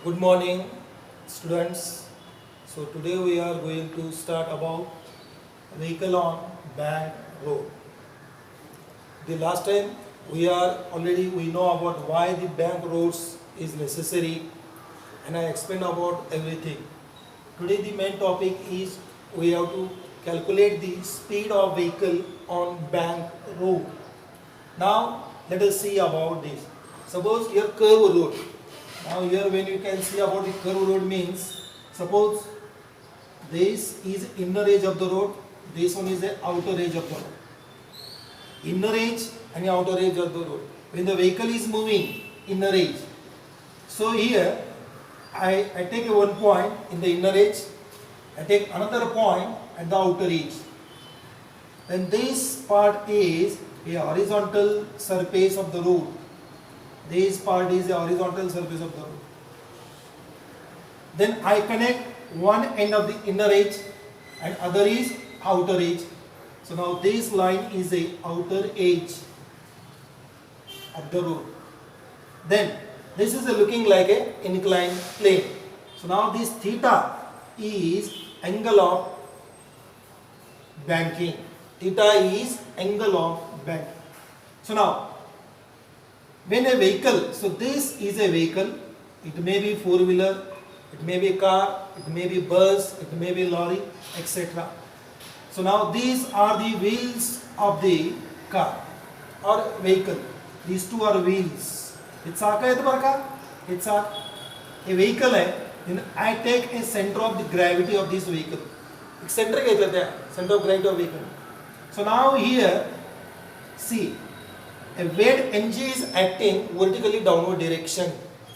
Good morning, students. So today we are going to start about vehicle on bank road. The last time we know about why the bank roads is necessary, and I explained about everything. Today the main topic is we have to calculate the speed of vehicle on bank road. Now let us see about this. Suppose here curve road. Now here when you can see about the curve road means, suppose this is inner edge of the road, this one is the outer edge of the road. Inner edge and outer edge of the road. When the vehicle is moving, inner edge. So here I take one point in the inner edge, I take another point at the outer edge. Then this part is a horizontal surface of the road. This part is the horizontal surface of the road. Then I connect one end of the inner edge and other is outer edge. So now this line is the outer edge of the road. Then this is looking like an inclined plane. So now this theta is angle of banking. Theta is angle of banking. So now when a vehicle, so this is a vehicle, it may be four-wheeler, it may be car, it may be bus, it may be lorry, etc. So now these are the wheels of the car or vehicle. These two are wheels. It's a vehicle. Then I take a center of the gravity of this vehicle. Center of gravity of vehicle. So now here, see, a weight mg is acting vertically downward direction.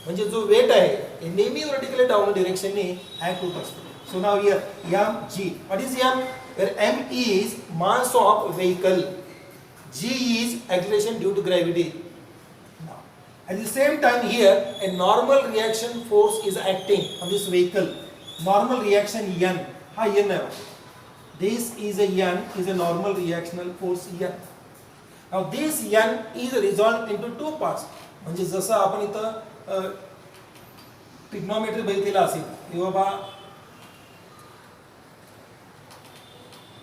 म्हणजे जो weight आहे हे नेहमी vertically downward direction ने act होत असतो. So now here mg. What is m? Where m is mass of vehicle. G is acceleration due to gravity. Now, at the same time here a normal reaction force is acting on this vehicle. Normal reaction n. हा n आहे. This is a n is a normal reactional force n. Now this n is resolved into two parts. म्हणजे जसं आपण इथं trigonometry बघितलेला असेल की बाबा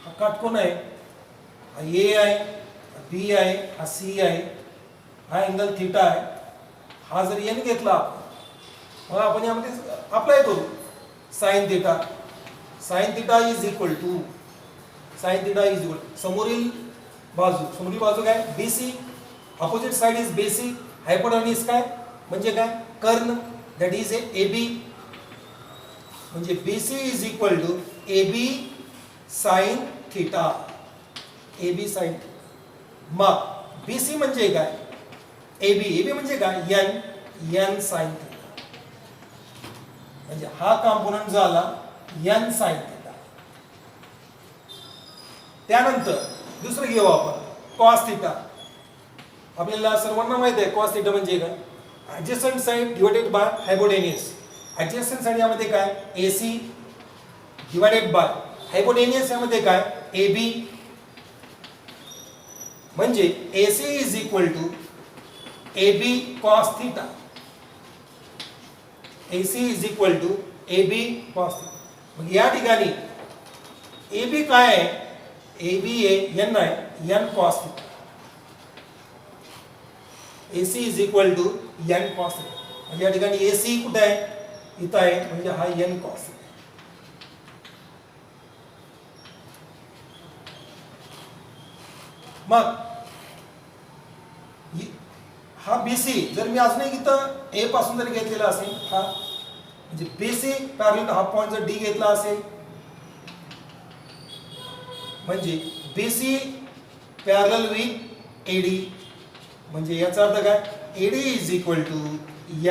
हा काटकोन आहे, हा ए आहे, हा बी आहे, हा सी आहे, हा अँगल थीटा आहे. हा जर एन घेतला मग आपण यामध्ये अप्लाय करू sine theta. Sine theta is equal to समोरील बाजू काय BC, opposite side is BC, hypotenuse काय म्हणजे काय कर्ण, दॅट इज ए AB. म्हणजे BC is equal to AB sine theta. AB sine. मग BC म्हणजे काय AB म्हणजे काय n साइन थीटा. म्हणजे हा कॉम्पोनंट झाला n साइन थीटा. त्यानंतर दुसरं घेऊ आपण cos थीटा. आपल्याला सर्वांना माहित आहे cos थीटा म्हणजे काय adjacent side divided by hypotenuse. Adjacent side यामध्ये काय AC डिवाइडेड बाय हायपोटेन्यूज यामध्ये काय AB. म्हणजे AC is equal to AB cos theta. AC is equal to AB cos theta. मग या ठिकाणी AB काय आहे AB n आहे n cos theta. AC is equal to n cos theta. म्हणजे या ठिकाणी AC कुठे आहे इथं आहे म्हणजे हा n cos थीटा. मग हा BC जर मी अजून एक इथं A पासून जर घेतलेला असेल हा म्हणजे BC पॅरलल हा पॉइंट जर D घेतला असेल म्हणजे BC पॅरलल विथ AD. म्हणजे याचा अर्थ काय AD is equal to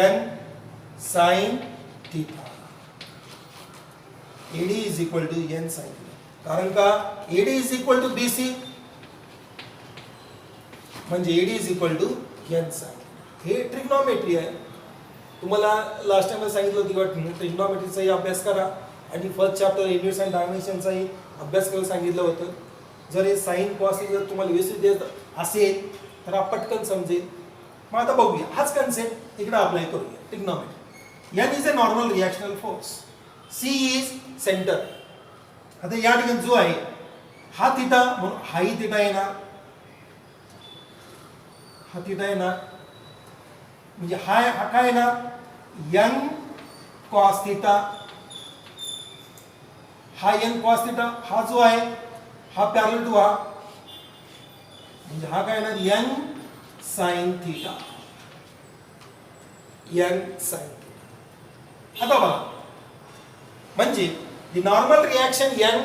n sine theta. AD is equal to n sine theta. कारण का AD is equal to BC म्हणजे AD is equal to n sine. हे ट्रिग्नोमेट्री आहे. तुम्हाला लास्ट टाइम सांगितलं होतं की ट्रिग्नोमेट्रीचाही अभ्यास करा आणि फर्स्ट चॅप्टर युनिट्स अँड डायमेन्शनचाही अभ्यास करायला सांगितलं होतं. जर हे साइन कॉस जर तुम्हाला व्यवस्थित देत असेल तर पटकन समजेल. मग आता बघूया हाच कन्सेप्ट इकडे अप्लाय करूया trigonometry. N is a normal reactional force. C is center. आता या ठिकाणी जो आहे हा थिटा म्हणून हाही थिटा येणार, हा थिटा येणार, म्हणजे हा काय येणार n cos थिटा, हा n cos थिटा, हा जो आहे हा पॅरलल टू हा, म्हणजे हा काय येणार n sin theta, n sin theta. आता बघा म्हणजे the normal reaction N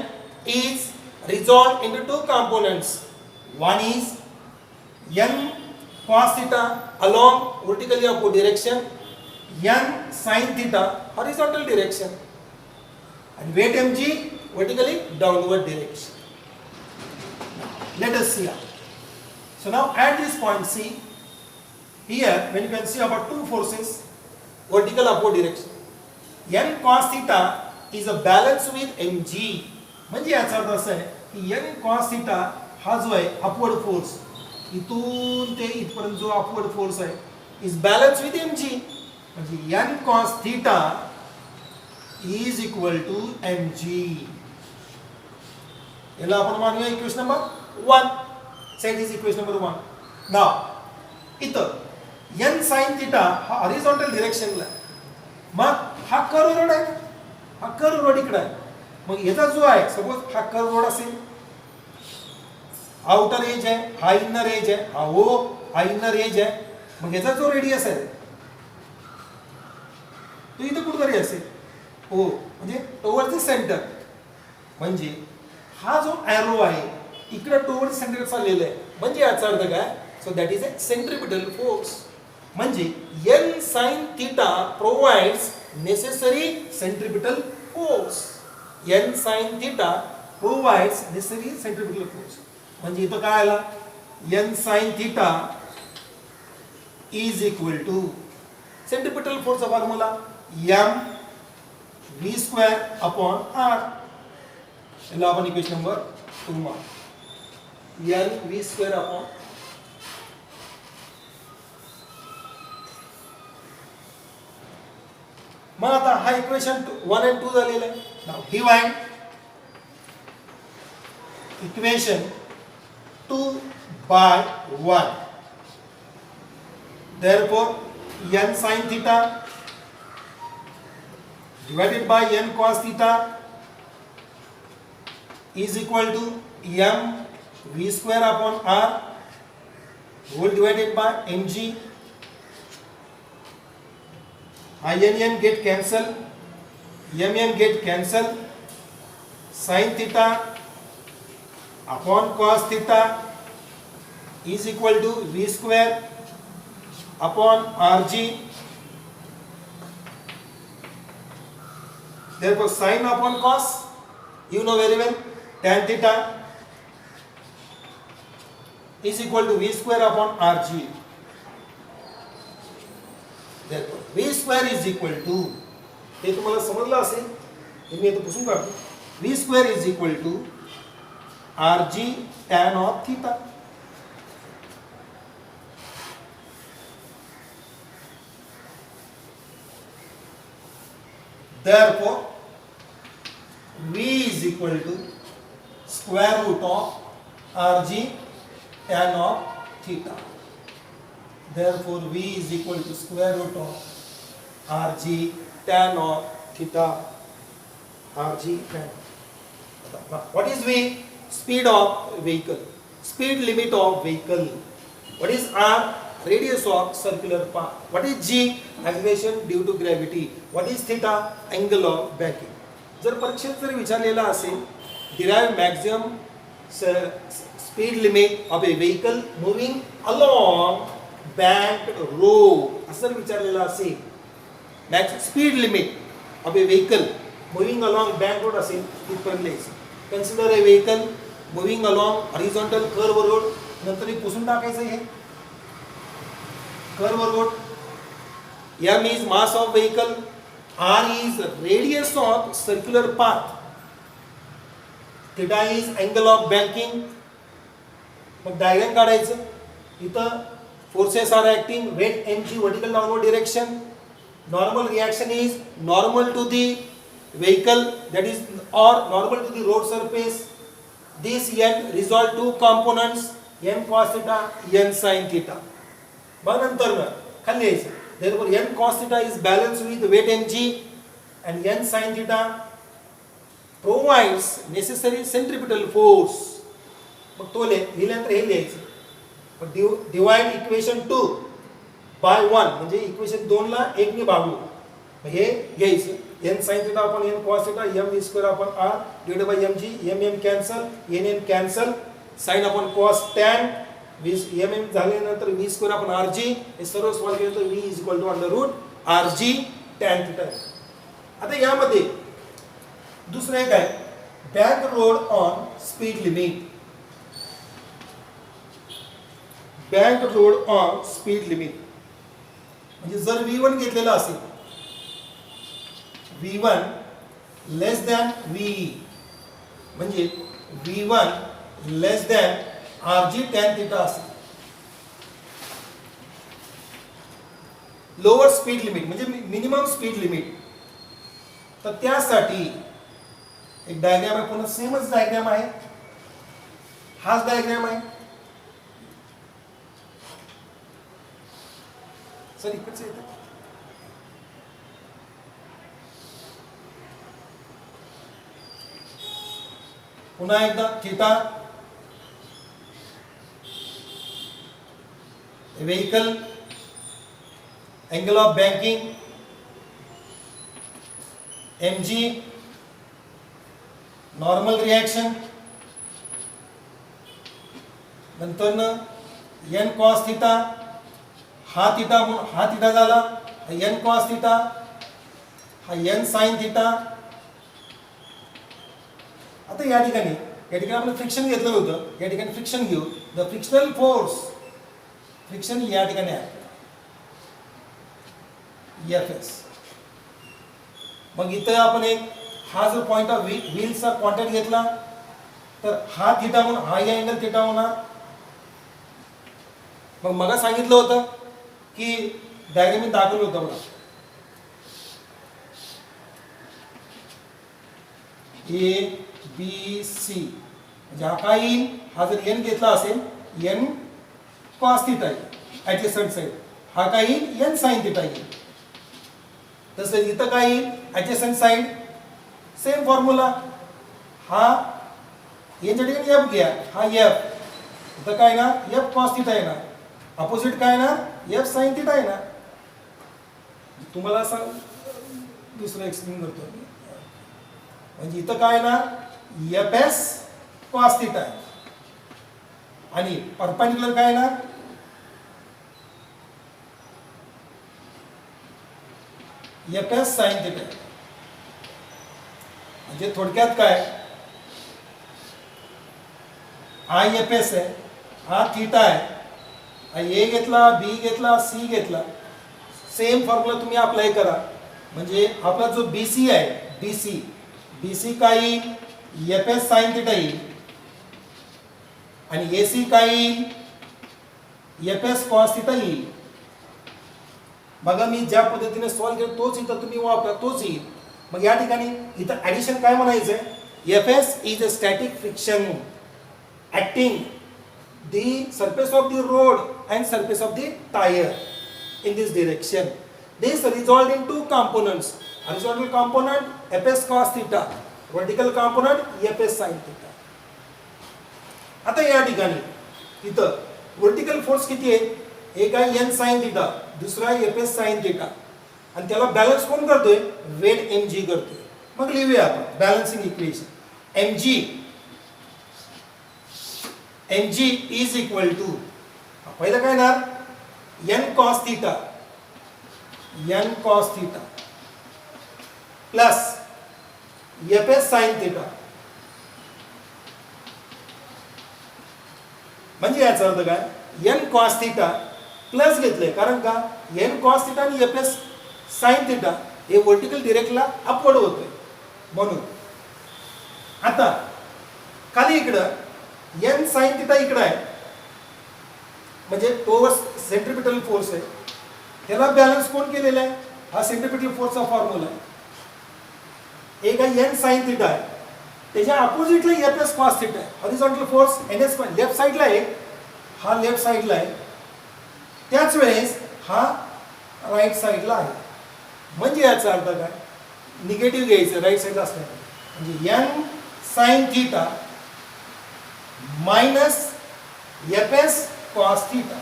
is resolved into two components. One is N cos theta along vertically upward direction, N sin theta horizontal direction, and weight mg vertically downward direction. Let us see now. So now at this point C, here when you can see about two forces vertical upward direction, N cos theta is a balance with mg. म्हणजे याचा अर्थ असा आहे की n cos theta हा जो आहे upward force, इथून ते इथपर्यंत जो अपवर्ड फोर्स आहे इज बॅलन्स विथ mg, म्हणजे n cos theta is equal to mg. याला आपण मानूया equation number 1. Set is equation number 1. नाव इथं n sin theta हा हॉरिझॉन्टल डिरेक्शनला आहे, मग हा कर्व रोड आहे, हा कर्व रोड इकडे आहे, मग याचा जो आहे सपोज हा कर्व रोड असेल, आउटर एज आहे, हा इनर एज आहे, हा ओ हा इनर एज आहे, मग याचा जो रेडियस आहे तो इथे कुठेतरी असेल ओ, म्हणजे टुवर्ड्स द सेंटर, म्हणजे हा जो एरो आहे इकडे टुवर्ड्स सेंटर चाललेला आहे, म्हणजे याचा अर्थ काय, so that is a centripetal force. म्हणजे n sin theta provides necessary centripetal force. n sin theta provides necessary centripetal force. म्हणजे इथं काय आला n sin theta is equal to centripetal force चा formula m v square upon r. याला आपण equation number 2 मा n v square upon मग आता हा इक्वेशन 1 and 2 झालेला आहे. Now divide equation 2 by 1. Therefore n sin theta divided by n cos theta is equal to m v square upon r whole divided by mg. n get cancel, m get cancel, sin theta upon cos theta is equal to v square upon rg. Therefore sin upon cos, you know very well, tan theta is equal to v square upon rg. Therefore v square is equal to, हे तुम्हाला समजलं असेल, मी आता पुसून काढतो, v square is equal to rg tan of theta. Therefore v is equal to square root of rg tan of theta. Therefore v is equal to square root of rg tan of theta. Rg tan. Now, what is v? Speed of vehicle, speed limit of vehicle. What is r? Radius of circular path. What is g? Acceleration due to gravity. What is theta? Angle of banking. जर परीक्षेत जर विचारलेला असेल, derive maximum speed limit of a vehicle moving along banked road, असं जर विचारलेला असेल, max speed limit of a vehicle moving along banked road असेल, तिथपर्यंत लिहायचं. Consider a vehicle moving along horizontal curve road. नंतर हे पुसून टाकायचं, हे curve road. m is mass of vehicle, r is radius of circular path, theta is angle of banking. मग diagram काढायचं. इथं forces are acting, weight mg vertical downward direction, Normal reaction is normal to the vehicle, that is, or normal to the road surface. This n resolve two components, n cos theta, n sin theta. मग नंतर खाली यायचं. Therefore n cos theta is balanced with weight mg and n sin theta provides necessary centripetal force. मग तो लिहिल्यानंतर हे लिहायचं. मग डिवाइड इक्वेशन 2 बाय 1 म्हणजे इक्वेशन 2 ला 1 ने भागू. मग हे घ्यायचं. n sin theta upon n cos theta m v square upon r divided by mg, m cancel, n cancel, sin upon cos tan m झाल्यानंतर v square upon rg, हे सर्व सॉल्व्ह केलं तर v is equal to under root rg tan theta. आता यामध्ये दुसरं एक आहे bank road on speed limit. Bank road on speed limit म्हणजे जर v1 घेतलेला असेल, v1 लेस दॅन VE म्हणजे v1 लेस दॅन rg tan theta असेल. लोअर स्पीड लिमिट म्हणजे मिनिमम स्पीड लिमिट. तर त्यासाठी एक डायग्राम आहे, पुन्हा सेमच डायग्राम आहे, हाच डायग्राम आहे. सर इकडचं येतं. पुन्हा एकदा theta, vehicle, angle of banking mg, normal reaction, नंतर n cos थीटा, हा थीटा झाला, n cos थीटा, हा n sin थीटा. आता या ठिकाणी आपण फ्रिक्शन घेतलं होतं, या ठिकाणी फ्रिक्शन घेऊ. द फ्रिक्शनल फोर्स, फ्रिक्शन या ठिकाणी आहे Fs. मग इथं आपण एक हा जो पॉइंट ऑफ व्हीलचा कॉन्टॅक्ट घेतला तर हा थीटा म्हणून हा या अँगल थीटा होणार. मग सांगितलं होतं की डायग्राम मी दाखवलं होतं बघा, ABC म्हणजे हा काय येईल, हा जर n घेतला असेल n cos थीटा येईल ऍडजस्टंट साइड, हा काय येईल n sin थीटा येईल. तसंच इथं काय येईल ऍडजस्टंट साइड, सेम फॉर्म्युला, हा यांच्या ठिकाणी f घ्या, हा f, इथं काय ना f cos थीटा येणार, अपोजिट काय ना f sin थीटा येणार. तुम्हाला असं दुसरं एक्सप्लेन करतो म्हणजे इथं काय ना Fs cos थीटा आहे आणि परपेंडिक्युलर काय ना Fs sin थीटा. म्हणजे थोडक्यात काय हा Fs आहे, हा थीटा आहे, ए घेतला, बी घेतला, सी घेतला, सेम फॉर्म्युला तुम्ही अप्लाय करा. म्हणजे आपला जो BC आहे, BC काय येईल Fs sin थीटा येईल आणि AC काय येईल Fs cos थीटा येईल. बघा मी ज्या पद्धतीने सॉल्व्ह केलं तोच इथं तुम्ही वापरा, तोच येईल. मग या ठिकाणी इथं ऍडिशन काय म्हणायचं आहे, Fs is a static friction acting the surface of the road and surface of the tyre in this direction. This resolved in two components. Horizontal component Fs cos theta, vertical component Fs sin theta. आता या ठिकाणी इथं vertical force किती आहे, एक आहे n sin theta, दुसरा आहे Fs sin theta आणि त्याला बॅलन्स कोण करतोय, वेट mg करतोय. मग लिहूया आपण balancing equation. mg is equal to पहिलं काय येणार n cos theta plus Fs sin theta. म्हणजे याचा अर्थ काय n cos theta प्लस घेतलंय कारण का n cos theta आणि Fs sin theta हे वर्टिकल डिरेक्टला अपवर्ड होतोय म्हणून. आता खाली इकडं n sin theta इकडं आहे म्हणजे टोवर्ड्स सेंट्रिपिटल फोर्स आहे, त्याला बॅलन्स कोण केलेला आहे हा सेंट्रिपिटल फोर्सचा फॉर्म्युला आहे. एक आहे एन साइन थिटा आहे, त्याच्या अपोजिटला एफ एस कॉस थिटा आहे. Horizontal force N S left साईडला आहे, हा लेफ्ट साईडला आहे, त्याच वेळेस हा राईट साईडला आहे. म्हणजे याचा अर्थ काय, निगेटिव्ह घ्यायचं राईट साईडला असल्याने, म्हणजे N sine theta minus F S cos theta.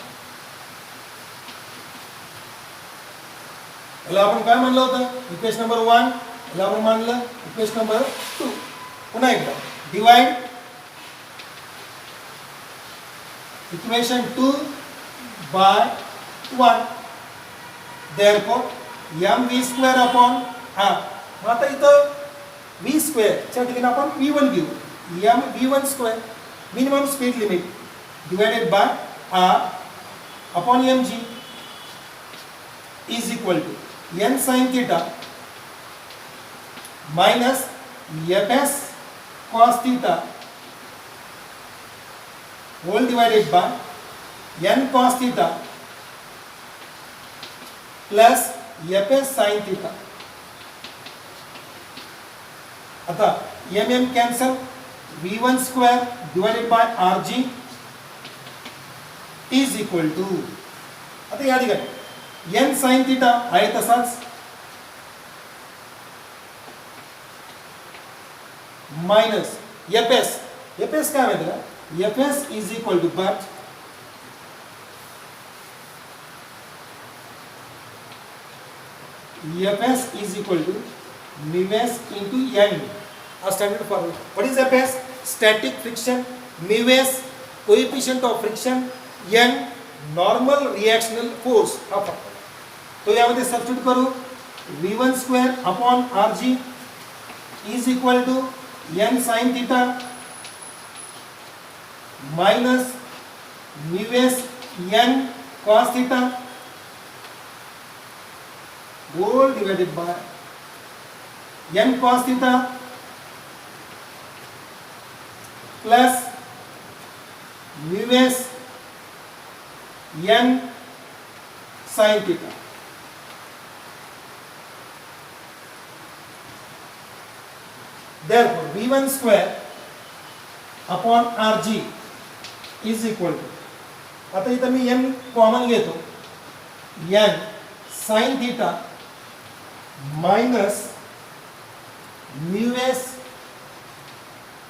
याला आपण काय म्हणलं होतं, इक्वेशन नंबर 1, याला आपण मानलं इक्वेशन नंबर 2. पुन्हा एकदा divide equation 2 by 1, therefore mv square upon r. आता इथं v square च्या ठिकाणी आपण v1 घेऊ, m v1 square minimum speed limit divided by r upon mg is equal to n sin theta minus fs cos theta whole divided by n cos theta plus fs sin theta. आता mm cancel, v1 square divided by rg is equal to, आता या ठिकाणी n sin theta आहे तसाच minus fs काय माहिती का, fs is equal to but fs is equal to mu s into n, a standard formula. What is fs? Static friction, mu s coefficient of friction, n normal reactional force. तो यामध्ये substitute करू, v1 square upon rg is equal to n sin theta minus mu s n cos theta whole divided by n cos theta plus mu s n sin theta. Therefore v1 square upon rg is equal to, आता इथं मी n common घेतो, n sin theta minus mu s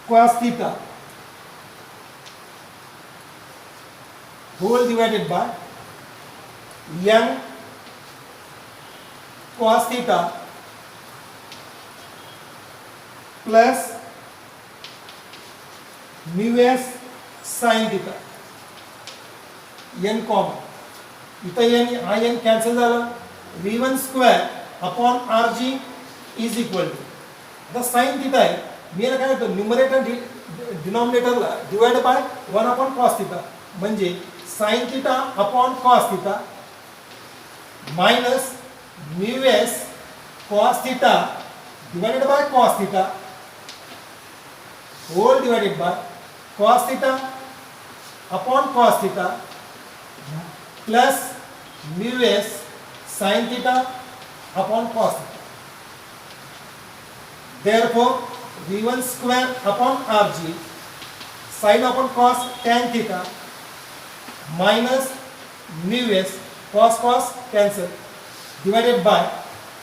cos theta whole divided by n cos theta plus mu s sin theta. n common, इथं n हा n cancel झाला, v1 square upon rg is equal to, आता sine theta आहे, मी याला काय करतो numerator डिनॉमिनेटरला divide by 1 upon cos theta, म्हणजे sine theta upon cos theta minus mu S cos theta divided by cos theta whole divided by cos theta upon cos theta plus mu S sine theta upon cos theta. Therefore v1 square upon rg sin upon cos tan theta minus mu s cos cancel divided by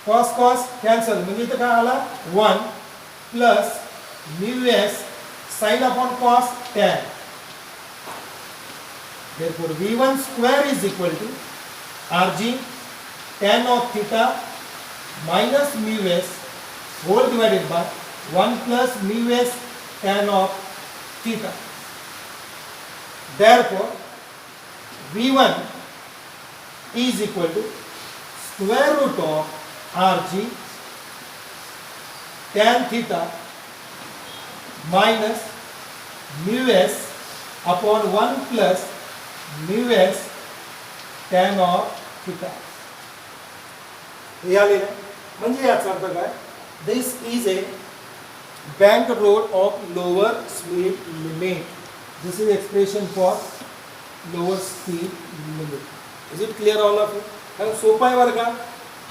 cos cancel, म्हणजे इथं काय आला 1 plus mu s sin upon cos tan. Therefore v1 square is equal to rg tan of theta minus mu s whole divided by 1 plus mu s tan of theta. Therefore v1 is equal to square root of rg tan theta minus mu s upon 1 plus mu s tan of theta. हे आलेलं, म्हणजे याचा अर्थ काय, this is a bank road of lower speed limit. This is expression for lower speed limit. Is it clear all of you? कारण सोपा आहे बरं का,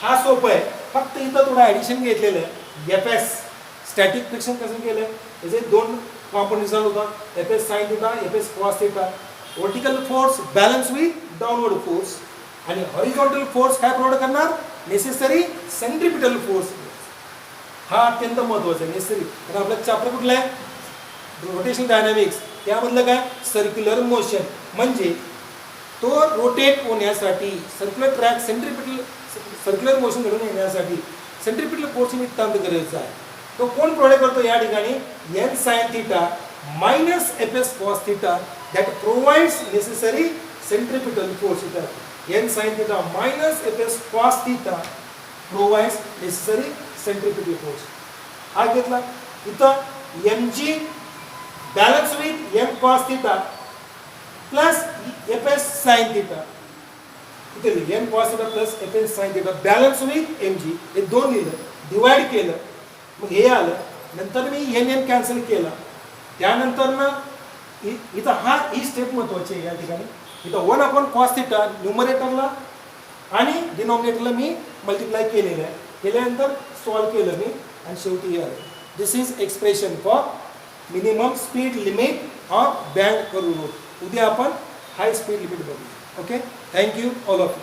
हा सोपं आहे, फक्त इथं थोडं ॲडिशन घेतलेलं आहे. एफ एस स्टॅटिक फ्रिक्शन कसं केलं आहे, त्याचे दोन कॉम्पोनंट्स होता, F S sine theta, F S cos theta. Vertical force balance with downward force आणि हॉरिझॉन्टल फोर्स काय प्रोव्हाइड करणार, नेसेसरी सेंट्रिपिटल फोर्स. हा अत्यंत महत्वाचा आहे, नेसेसरी. कारण आपला चॅप्टर कुठला आहे, रोटेशन डायनामिक्स. त्यामधलं काय, सर्क्युलर मोशन, म्हणजे तो रोटेट होण्यासाठी सर्क्युलर ट्रॅक सर्क्युलर मोशन घडून येण्यासाठी सेंट्रिपिटल फोर्स नितांत गरजेचा आहे. तो कोण प्रोव्हाइड करतो या ठिकाणी, N sine theta minus F S cos theta that provides necessary centripetal force. N sine theta minus F S cos theta provides necessary centripetal force. हा घेतला. इथं M G balance with M cos theta plus F S sine theta. इथे M cos theta plus F S sine theta balance with M G, हे दोन लिहिलं, divide केलं, मग हे आलं. नंतर मी एन एन कॅन्सल केला. त्यानंतर ना इथं ही स्टेप महत्वाची आहे या ठिकाणी. इथं 1/cos थिटा न्यूमरेटरला आणि डिनॉमिनेटरला मी मल्टिप्लाय केलेलं आहे. केल्यानंतर सॉल्व केलं मी आणि शेवटी हे आलं. This is expression for minimum speed limit of banked curve road. उद्या आपण हाय स्पीड लिमिट बघू. Okay, thank you all of you.